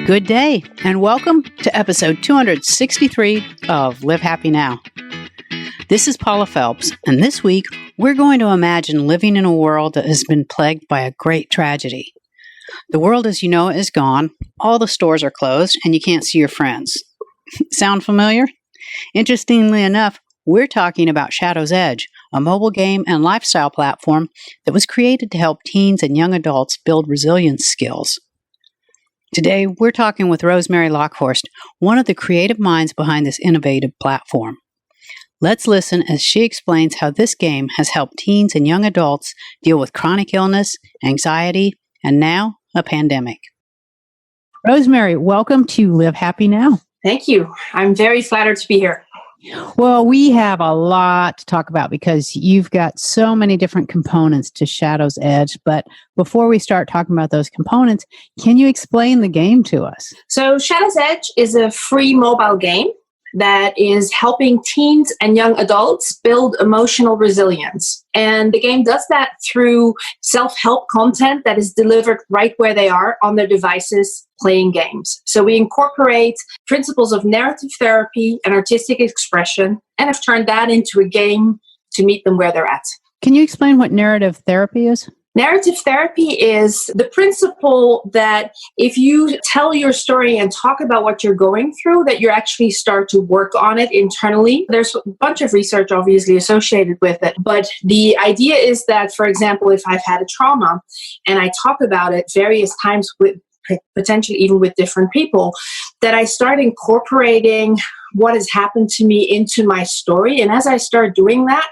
Good day, and welcome to episode 263 of Live Happy Now. This is Paula Phelps, and this week we're going to imagine living in a world that has been plagued by a great tragedy. The world as you know it is gone, all the stores are closed, and you can't see your friends. Sound familiar? Interestingly enough, we're talking about Shadow's Edge, a mobile game and lifestyle platform that was created to help teens and young adults build resilience skills. Today, we're talking with Rosemary Lockhorst, one of the creative minds behind this innovative platform. Let's listen as she explains how this game has helped teens and young adults deal with chronic illness, anxiety, and now a pandemic. Rosemary, welcome to Live Happy Now. Thank you. I'm very flattered to be here. Well, we have a lot to talk about because you've got so many different components to Shadow's Edge. But before we start talking about those components, can you explain the game to us? So Shadow's Edge is a free mobile game that is helping teens and young adults build emotional resilience. And the game does that through self-help content that is delivered right where they are on their devices playing games. So we incorporate principles of narrative therapy and artistic expression and have turned that into a game to meet them where they're at. Can you explain what narrative therapy is? Narrative therapy is the principle that if you tell your story and talk about what you're going through, that you actually start to work on it internally. There's a bunch of research obviously associated with it. But the idea is that, for example, if I've had a trauma and I talk about it various times with potentially even with different people, that I start incorporating what has happened to me into my story. And as I start doing that,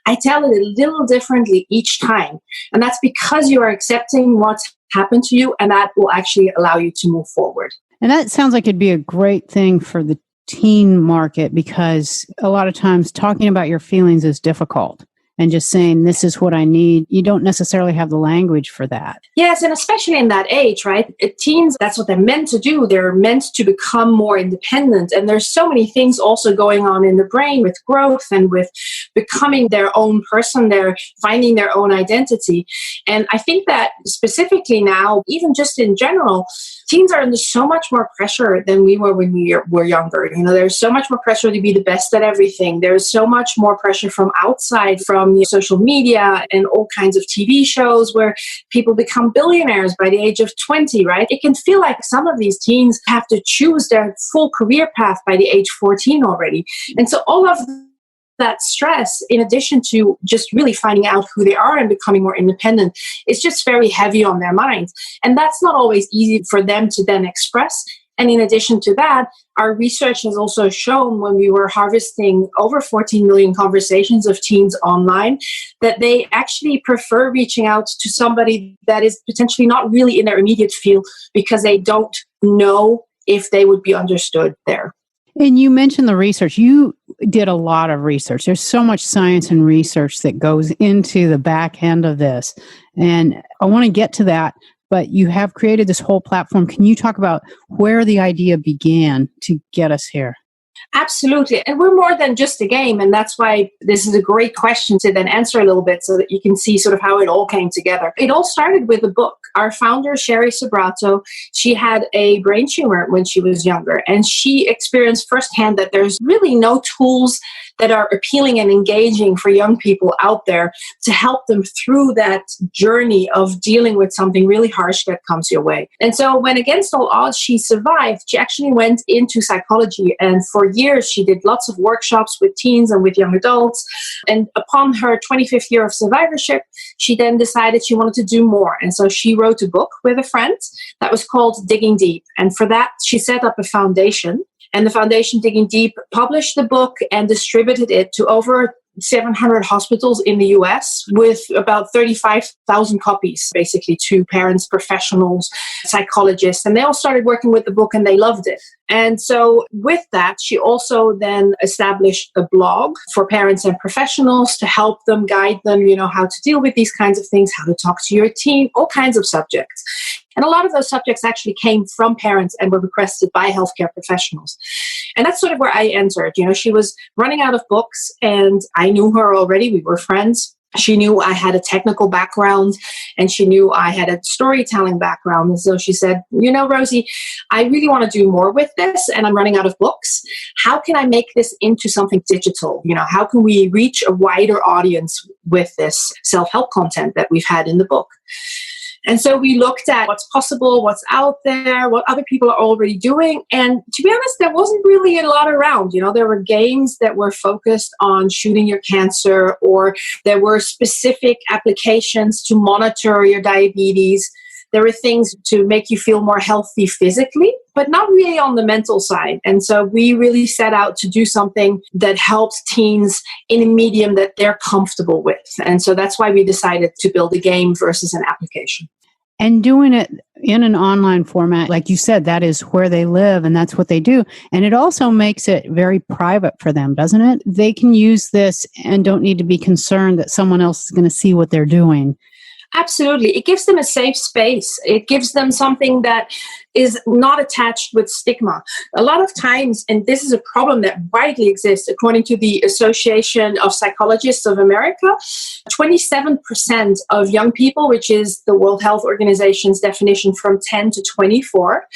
I tell it a little differently each time. And that's because you are accepting what's happened to you, and that will actually allow you to move forward. And that sounds like it'd be a great thing for the teen market, because a lot of times talking about your feelings is difficult. And just saying, this is what I need, you don't necessarily have the language for that. Yes, and especially in that age, right? Teens, that's what they're meant to do. They're meant to become more independent. And there's so many things also going on in the brain with growth and with becoming their own person. They're finding their own identity. And I think that specifically now, even just in general, teens are under so much more pressure than we were when we were younger. You know, there's so much more pressure to be the best at everything. There's so much more pressure from outside, from social media and all kinds of TV shows where people become billionaires by the age of 20, right? It can feel like some of these teens have to choose their full career path by the age 14 already. And so all of that stress, in addition to just really finding out who they are and becoming more independent, is just very heavy on their minds. And that's not always easy for them to then express. And in addition to that, our research has also shown, when we were harvesting over 14 million conversations of teens online, that they actually prefer reaching out to somebody that is potentially not really in their immediate field because they don't know if they would be understood there. And you mentioned the research. You did a lot of research. There's so much science and research that goes into the back end of this. And I want to get to that, but you have created this whole platform. Can you talk about where the idea began to get us here? Absolutely. And we're more than just a game. And that's why this is a great question to then answer a little bit so that you can see sort of how it all came together. It all started with a book. Our founder, Sherry Sobrato, she had a brain tumor when she was younger. And she experienced firsthand that there's really no tools that are appealing and engaging for young people out there to help them through that journey of dealing with something really harsh that comes your way. And so when against all odds she survived, she actually went into psychology. And for years, she did lots of workshops with teens and with young adults. And upon her 25th year of survivorship, she then decided she wanted to do more. And so she wrote a book with a friend that was called Digging Deep. And for that, she set up a foundation. And the foundation, Digging Deep, published the book and distributed it to over 700 hospitals in the US with about 35,000 copies, basically, to parents, professionals, psychologists. And they all started working with the book and they loved it. And so with that, she also then established a blog for parents and professionals to help them, guide them, how to deal with these kinds of things, how to talk to your teen, all kinds of subjects. And a lot of those subjects actually came from parents and were requested by healthcare professionals. And that's sort of where I entered. She was running out of books and I knew her already. We were friends. She knew I had a technical background and she knew I had a storytelling background. And so she said, Rosie, I really want to do more with this and I'm running out of books. How can I make this into something digital? How can we reach a wider audience with this self-help content that we've had in the book? And so we looked at what's possible, what's out there, what other people are already doing. And to be honest, there wasn't really a lot around. There were games that were focused on shooting your cancer, or there were specific applications to monitor your diabetes. There were things to make you feel more healthy physically, but not really on the mental side. And so we really set out to do something that helps teens in a medium that they're comfortable with. And so that's why we decided to build a game versus an application. And doing it in an online format, like you said, that is where they live and that's what they do. And it also makes it very private for them, doesn't it? They can use this and don't need to be concerned that someone else is going to see what they're doing. Absolutely. It gives them a safe space. It gives them something that is not attached with stigma. A lot of times, and this is a problem that widely exists, according to the Association of Psychologists of America, 27% of young people, which is the World Health Organization's definition from 10 to 24,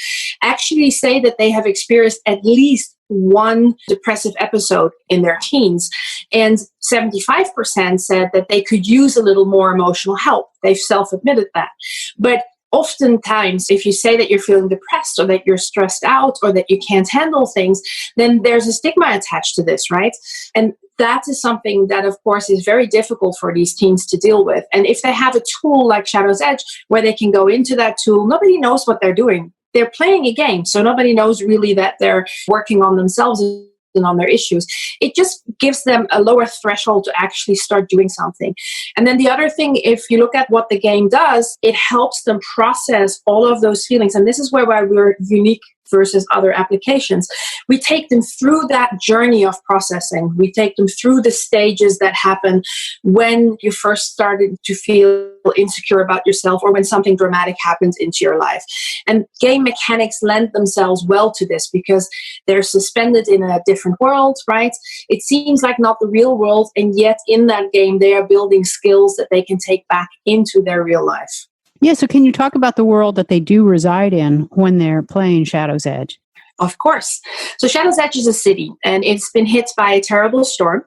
actually say that they have experienced at least one depressive episode in their teens. And 75% said that they could use a little more emotional help. They've self-admitted that. But oftentimes, if you say that you're feeling depressed or that you're stressed out or that you can't handle things, then there's a stigma attached to this, right? And that is something that, of course, is very difficult for these teens to deal with. And if they have a tool like Shadow's Edge, where they can go into that tool, nobody knows what they're doing. They're playing a game, so nobody knows really that they're working on themselves and on their issues. It just gives them a lower threshold to actually start doing something. And then the other thing, if you look at what the game does, it helps them process all of those feelings. And this is why we're unique versus other applications. We take them through that journey of processing. We take them through the stages that happen when you first started to feel insecure about yourself or when something dramatic happens into your life. And game mechanics lend themselves well to this because they're suspended in a different world, right? It seems like not the real world, and yet in that game, they are building skills that they can take back into their real life. Yeah, so can you talk about the world that they do reside in when they're playing Shadow's Edge? Of course. So Shadow's Edge is a city, and it's been hit by a terrible storm.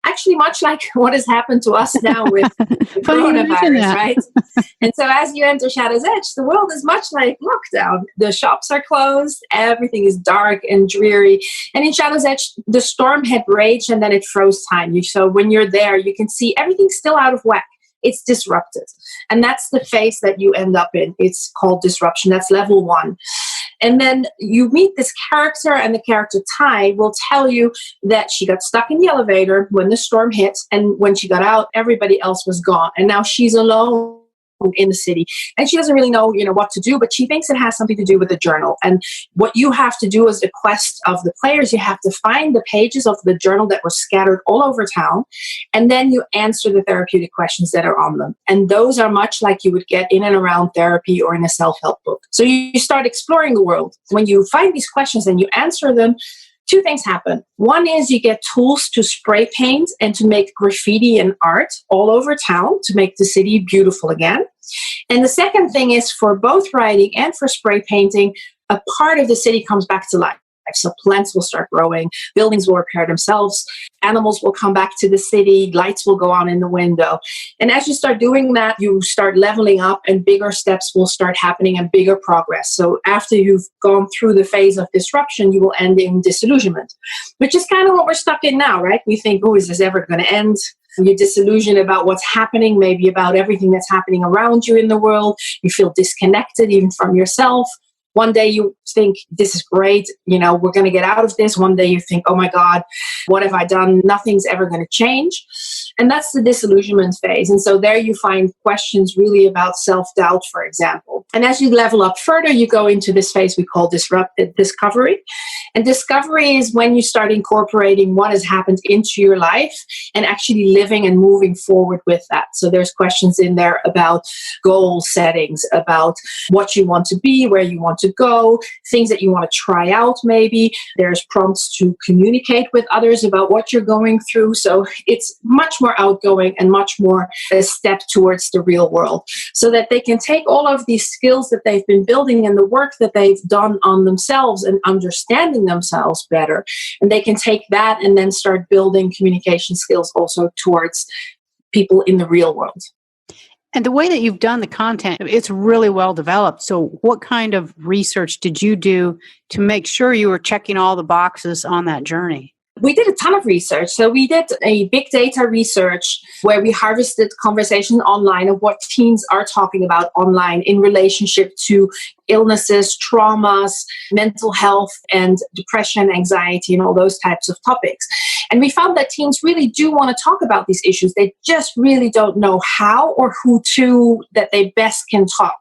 Actually, much like what has happened to us now with the coronavirus, right? And so as you enter Shadow's Edge, the world is much like lockdown. The shops are closed, everything is dark and dreary. And in Shadow's Edge, the storm had raged and then it froze time. So when you're there, you can see everything's still out of whack. It's disrupted. And that's the phase that you end up in. It's called disruption. That's level 1. And then you meet this character, and the character Ty will tell you that she got stuck in the elevator when the storm hit. And when she got out, everybody else was gone. And now she's alone in the city. And she doesn't really know, what to do, but she thinks it has something to do with the journal. And what you have to do as a quest of the players, you have to find the pages of the journal that were scattered all over town. And then you answer the therapeutic questions that are on them. And those are much like you would get in and around therapy or in a self-help book. So you start exploring the world. When you find these questions and you answer them, 2 things happen. One is you get tools to spray paint and to make graffiti and art all over town to make the city beautiful again. And the second thing is, for both writing and for spray painting, a part of the city comes back to life. So plants will start growing, buildings will repair themselves, animals will come back to the city, lights will go on in the window. And as you start doing that, you start leveling up and bigger steps will start happening and bigger progress. So after you've gone through the phase of disruption, you will end in disillusionment, which is kind of what we're stuck in now, right? We think, is this ever going to end? You're disillusioned about what's happening, maybe about everything that's happening around you in the world. You feel disconnected even from yourself. One day you think, this is great, we're going to get out of this. One day you think, oh my God, what have I done? Nothing's ever going to change. And that's the disillusionment phase. And so there you find questions really about self-doubt, for example. And as you level up further, you go into this phase we call discovery. And discovery is when you start incorporating what has happened into your life and actually living and moving forward with that. So there's questions in there about goal settings, about what you want to be, where you want to go, things that you want to try out maybe. There's prompts to communicate with others about what you're going through. So it's much more outgoing and much more a step towards the real world, so that they can take all of these skills that they've been building and the work that they've done on themselves and understanding themselves better. And they can take that and then start building communication skills also towards people in the real world. And the way that you've done the content, it's really well developed. So what kind of research did you do to make sure you were checking all the boxes on that journey? We did a ton of research. So we did a big data research where we harvested conversation online of what teens are talking about online in relationship to illnesses, traumas, mental health, and depression, anxiety, and all those types of topics. And we found that teens really do want to talk about these issues. They just really don't know how or who to that they best can talk.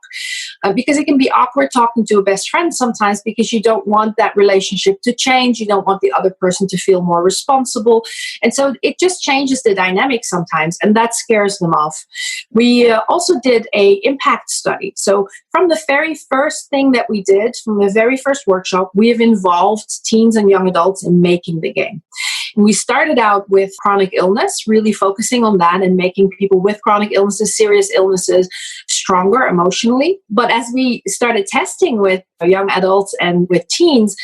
Because it can be awkward talking to a best friend sometimes because you don't want that relationship to change. You don't want the other person to feel more responsible. And so it just changes the dynamic sometimes, and that scares them off. We also did a impact study. So from the very first thing that we did, from the very first workshop, we have involved teens and young adults in making the game. And we started out with chronic illness, really focusing on that and making people with chronic illnesses, serious illnesses, stronger emotionally. But as we started testing with young adults and with teens,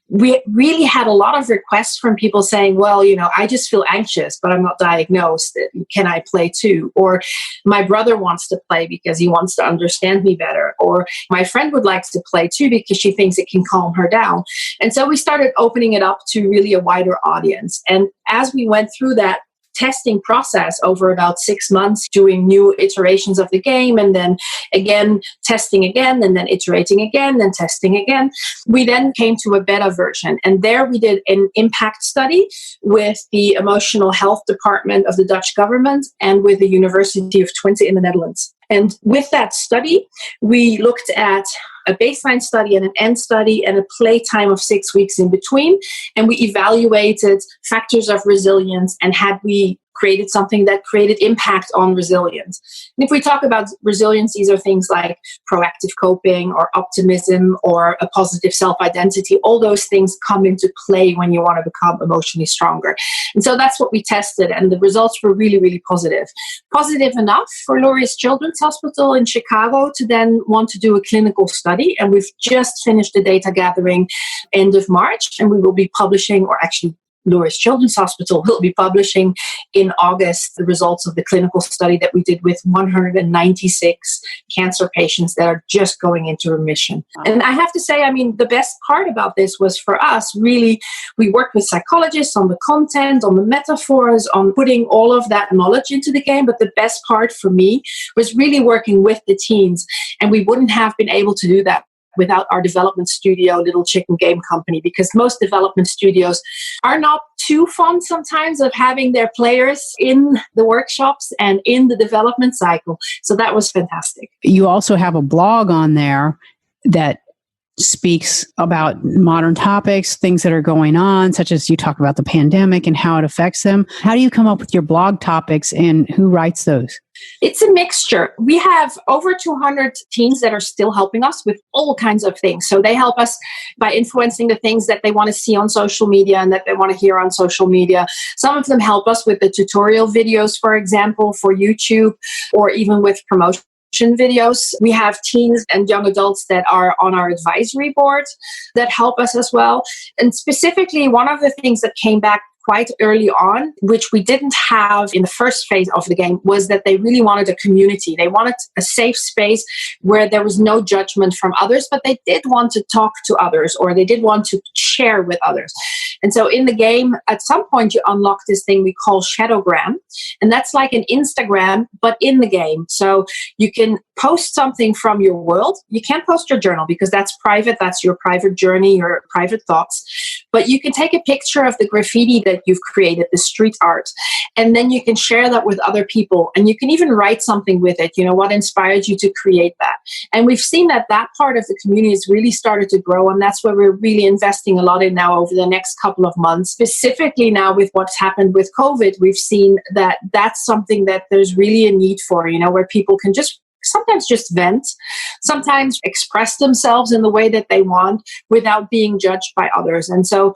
we really had a lot of requests from people saying, well, I just feel anxious, but I'm not diagnosed. Can I play too? Or my brother wants to play because he wants to understand me better. Or my friend would like to play too because she thinks it can calm her down. And so we started opening it up to really a wider audience. And as we went through that testing process over about 6 months, doing new iterations of the game, and then again testing again, and then iterating again, and testing again, we then came to a beta version. And there we did an impact study with the emotional health department of the Dutch government and with the University of Twente in the Netherlands. And with that study, we looked at a baseline study and an end study and a play time of 6 weeks in between. And we evaluated factors of resilience and had we created something that created impact on resilience. And if we talk about resilience, these are things like proactive coping or optimism or a positive self-identity. All those things come into play when you want to become emotionally stronger. And so that's what we tested, and the results were really, really positive. Positive enough for Laureus Children's Hospital in Chicago to then want to do a clinical study. And we've just finished the data gathering end of March, and we will be publishing, or actually Laureus Children's Hospital will be publishing in August the results of the clinical study that we did with 196 cancer patients that are just going into remission. And I have to say, the best part about this was for us, really, we worked with psychologists on the content, on the metaphors, on putting all of that knowledge into the game. But the best part for me was really working with the teens. And we wouldn't have been able to do that without our development studio, Little Chicken Game Company, because most development studios are not too fond sometimes of having their players in the workshops and in the development cycle. So that was fantastic. You also have a blog on there that speaks about modern topics, things that are going on, such as you talk about the pandemic and how it affects them. How do you come up with your blog topics, and who writes those? It's a mixture. We have over 200 teens that are still helping us with all kinds of things. So they help us by influencing the things that they want to see on social media and that they want to hear on social media. Some of them help us with the tutorial videos, for example, for YouTube, or even with promotion videos. We have teens and young adults that are on our advisory board that help us as well. And specifically, one of the things that came back quite early on, which we didn't have in the first phase of the game, was that they really wanted a community. They wanted a safe space where there was no judgment from others, but they did want to talk to others, or they did want to share with others. And so in the game, at some point, you unlock this thing we call Shadowgram. And that's like an Instagram, but in the game. So you can post something from your world. You can't post your journal because that's private. That's your private journey, your private thoughts. But you can take a picture of the graffiti that you've created, the street art, and then you can share that with other people. And you can even write something with it, what inspired you to create that. And we've seen that part of the community has really started to grow. And that's where we're really investing a lot in now over the next couple of months. Specifically now with what's happened with COVID, we've seen that that's something that there's really a need for, where people can sometimes just vent, sometimes express themselves in the way that they want without being judged by others. And so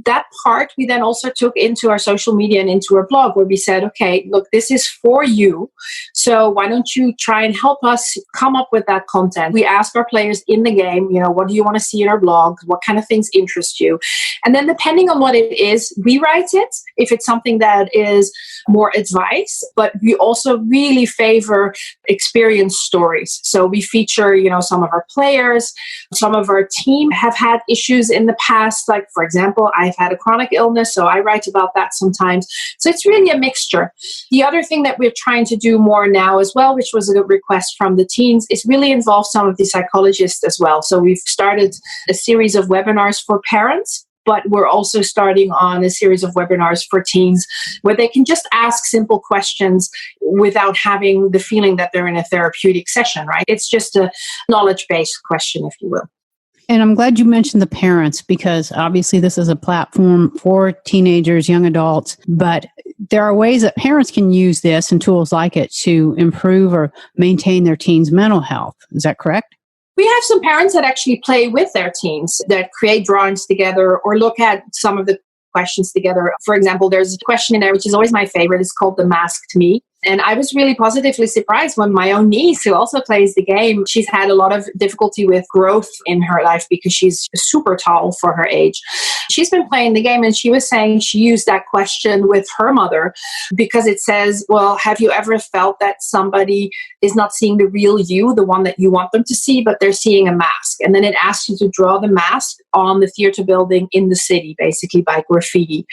that part we then also took into our social media and into our blog, where we said, okay, look, this is for you. So why don't you try and help us come up with that content? We ask our players in the game, what do you want to see in our blog? What kind of things interest you? And then depending on what it is, we write it if it's something that is more advice, but we also really favor experience stories. So we feature, some of our players, some of our team have had issues in the past. Like, for example, I've had a chronic illness, so I write about that sometimes. So it's really a mixture. The other thing that we're trying to do more now as well, which was a request from the teens, is really involve some of the psychologists as well. So we've started a series of webinars for parents, but we're also starting on a series of webinars for teens where they can just ask simple questions without having the feeling that they're in a therapeutic session, right? It's just a knowledge-based question, if you will. And I'm glad you mentioned the parents, because obviously this is a platform for teenagers, young adults, but there are ways that parents can use this and tools like it to improve or maintain their teens' mental health. Is that correct? We have some parents that actually play with their teens, that create drawings together or look at some of the questions together. For example, there's a question in there, which is always my favorite. It's called the Masked Me. And I was really positively surprised when my own niece, who also plays the game, she's had a lot of difficulty with growth in her life because she's super tall for her age. She's been playing the game, and she was saying she used that question with her mother because it says, well, have you ever felt that somebody is not seeing the real you, the one that you want them to see, but they're seeing a mask? And then it asks you to draw the mask on the theater building in the city, basically by graffiti.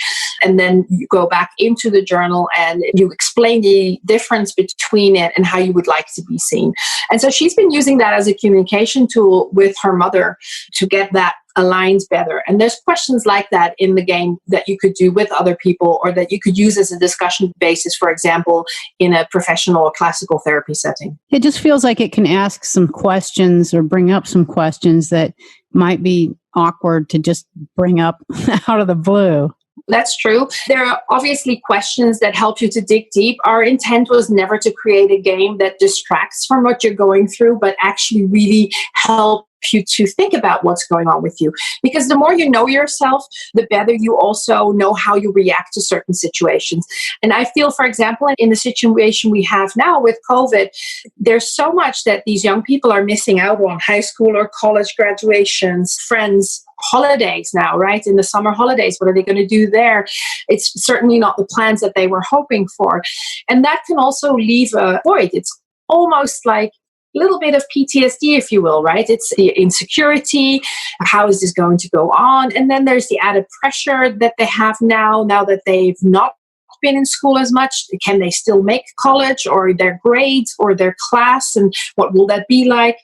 And then you go back into the journal and you explain the difference between it and how you would like to be seen. And so she's been using that as a communication tool with her mother to get that aligned better. And there's questions like that in the game that you could do with other people, or that you could use as a discussion basis, for example, in a professional or classical therapy setting. It just feels like it can ask some questions or bring up some questions that might be awkward to just bring up out of the blue. That's true. There are obviously questions that help you to dig deep. Our intent was never to create a game that distracts from what you're going through, but actually really help you to think about what's going on with you. Because the more you know yourself, the better you also know how you react to certain situations. And I feel, for example, in the situation we have now with COVID, there's so much that these young people are missing out on: high school or college graduations, friends, holidays now, right? In the summer holidays, what are they going to do there? It's certainly not the plans that they were hoping for. And that can also leave a void. It's almost like a little bit of PTSD, if you will, right? It's the insecurity. How is this going to go on? And then there's the added pressure that they have now that they've not been in school as much. Can they still make college, or their grades, or their class? And what will that be like?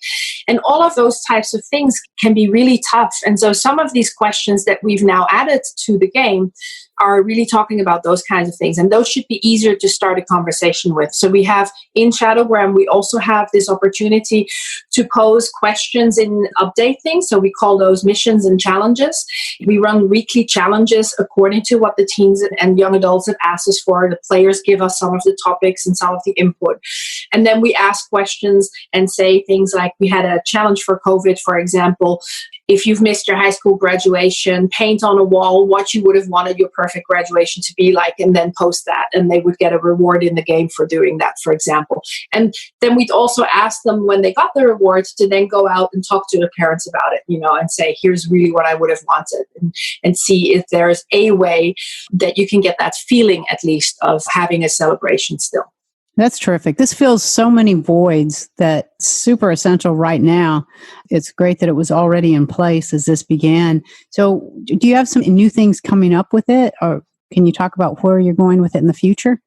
And all of those types of things can be really tough. And so some of these questions that we've now added to the game are really talking about those kinds of things. And those should be easier to start a conversation with. So we have in Shadowgram, we also have this opportunity to pose questions and update things. So we call those missions and challenges. We run weekly challenges according to what the teens and young adults have asked us for. The players give us some of the topics and some of the input. And then we ask questions and say things like, we had a challenge for COVID, for example. If you've missed your high school graduation, paint on a wall what you would have wanted your perfect graduation to be like, and then post that. And they would get a reward in the game for doing that, for example. And then we'd also ask them, when they got the reward, to then go out and talk to their parents about it, and say, here's really what I would have wanted, and see if there's a way that you can get that feeling, at least, of having a celebration still. That's terrific. This fills so many voids that's super essential right now. It's great that it was already in place as this began. So do you have some new things coming up with it, or can you talk about where you're going with it in the future?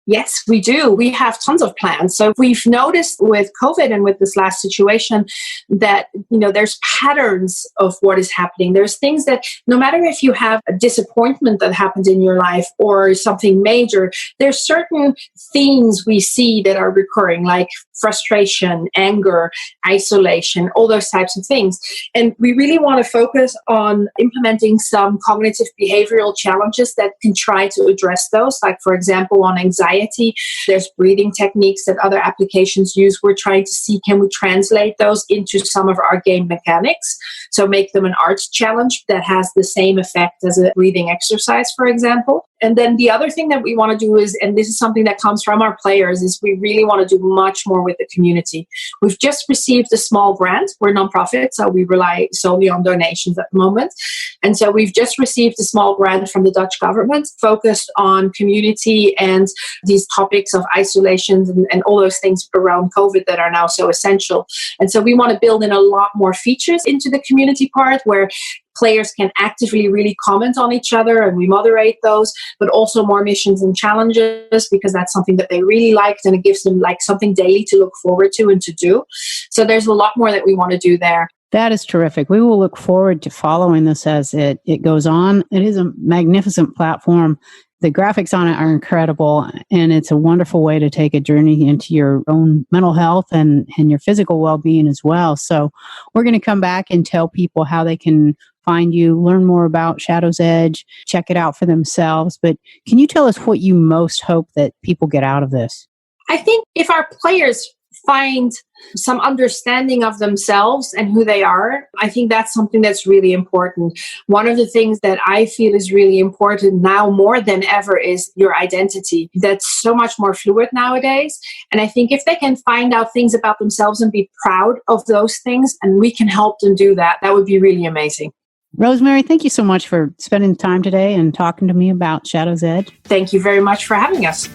Yes, we do. We have tons of plans. So we've noticed with COVID and with this last situation that, there's patterns of what is happening. There's things that no matter if you have a disappointment that happens in your life or something major, there's certain themes we see that are recurring, like frustration, anger, isolation, all those types of things. And we really want to focus on implementing some cognitive behavioral challenges that can try to address those. Like, for example, on anxiety, there's breathing techniques that other applications use. We're trying to see, can we translate those into some of our game mechanics? So make them an arts challenge that has the same effect as a breathing exercise, for example. And then the other thing that we want to do is, and this is something that comes from our players, is we really want to do much more with the community. We've just received a small grant. We're a nonprofit, so we rely solely on donations at the moment. And so we've just received a small grant from the Dutch government focused on community and these topics of isolation and all those things around COVID that are now so essential. And so we want to build in a lot more features into the community part where players can actively really comment on each other, and we moderate those, but also more missions and challenges, because that's something that they really liked, and it gives them like something daily to look forward to and to do. So there's a lot more that we want to do there. That is terrific. We will look forward to following this as it goes on. It is a magnificent platform. The graphics on it are incredible, and it's a wonderful way to take a journey into your own mental health and your physical well-being as well. So we're going to come back and tell people how they can find you, learn more about Shadow's Edge, check it out for themselves. But can you tell us what you most hope that people get out of this? I think if our players find some understanding of themselves and who they are, I think that's something that's really important. One of the things that I feel is really important now more than ever is your identity. That's so much more fluid nowadays. And I think if they can find out things about themselves and be proud of those things, and we can help them do that, that would be really amazing. Rosemary, thank you so much for spending time today and talking to me about Shadow's Edge. Thank you very much for having us.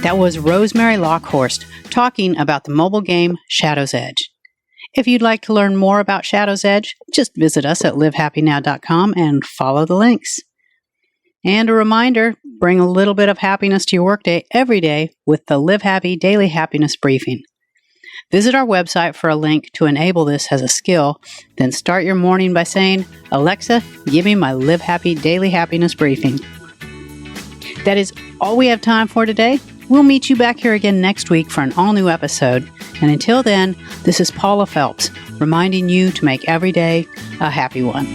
That was Rosemary Lockhorst talking about the mobile game Shadow's Edge. If you'd like to learn more about Shadow's Edge, just visit us at livehappynow.com and follow the links. And a reminder, bring a little bit of happiness to your workday every day with the Live Happy Daily Happiness Briefing. Visit our website for a link to enable this as a skill, then start your morning by saying, "Alexa, give me my Live Happy Daily Happiness Briefing." That is all we have time for today. We'll meet you back here again next week for an all-new episode. And until then, this is Paula Phelps, reminding you to make every day a happy one.